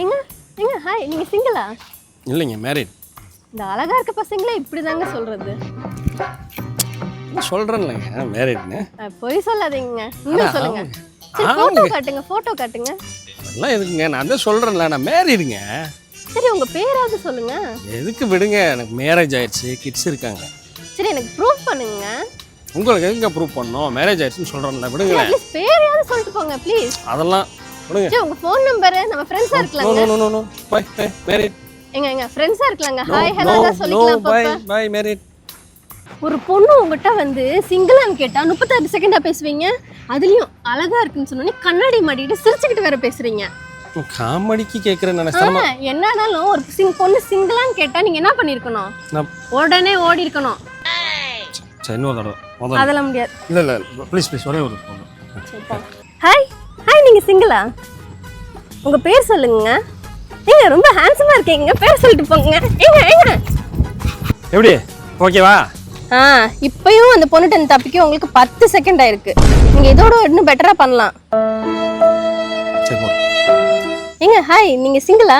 ஏங்க ஏங்க ஹாய், நீங்க சிங்கிளா? இல்லைங்க, மேரிட். இந்த அழகா இருக்க பசங்களே இப்படிதாங்க சொல்றது. சொல்கிறேன்லங்க மேரிட்னு. பொய் சொல்லாதீங்க, உண்மை சொல்லுங்க. சரி, போட்டோ காட்டுங்க, போட்டோ காட்டுங்க. அதெல்லாம் எதுக்குங்க, நான் தான் சொல்கிறேன்ல நான் மேரிடுங்க. சரி, உங்க பேராவது சொல்லுங்க. எதுக்கு விடுங்க, எனக்கு மேரேஜ் ஆயிடுச்சு, கிட்ஸ் இருக்காங்க. சரி, எனக்கு ப்ரூஃப் பண்ணுங்க. உங்களுக்கு எதுங்க ப்ரூவ் பண்ணோம்? மேரேஜ் ஆயிடுச்சுன்னு சொல்கிறேன்ல, விடுங்களேன். அட்லீஸ்ட் பேரையாவது சொல்லிட்டு போங்க ப்ளீஸ். அதெல்லாம் விடுங்க. சரி, உங்க ஃபோன் நம்பர் நம்ம ஃப்ரெண்ட்ஸா இருக்கலாங்க. நோ பை மேரிட். எங்க ஃப்ரெண்ட்ஸா இருக்கலாங்க. ஹாய் ஹலோ தான் சொல்லிக்கலாம் பாப்பா. பை மேரிட். ஒரு பொண்ணு உங்ககிட்ட வந்து சிங்கிளான்னு கேட்டா 36 செகண்டா பேசுவீங்க. அதுலயும் அழகா இருக்குன்னு சொன்னோன்னே கண்ணாடி மாட்டிட்டு சிரிச்சுக்கிட்டு வேற பேசுறீங்க. காமெடிக்கு கேட்குறேன் நினைச்சேன். என்னன்னாலும் ஒரு பொண்ணு சிங்கிளான்னு கேட்டா நீங்க என்ன பண்ணிருக்கணும்? உடனே ஓடி இருக்கணும். இன்னொரு தடவை அதெல்லாம் முடியாது. இல்லை ப்ளீஸ் ஒரே ஒரு ஹாய் ஹாய், நீங்க சிங்கிளா? உங்க பேர் சொல்லுங்க. நீங்க ரொம்ப ஹேண்ட்ஸமா இருக்கீங்க, பேர் சொல்லிட்டு போங்க. ஏங்க எப்படி ஓகேவா? இப்பயும் அந்த பொண்ணுட்ட தப்பிக்க உங்களுக்கு 10 செகண்ட் ஆயிருக்கு. நீங்க இதோட இன்னும் பெட்டரா பண்ணலாம். சரி, ஏங்க ஹாய், நீங்க சிங்கிளா?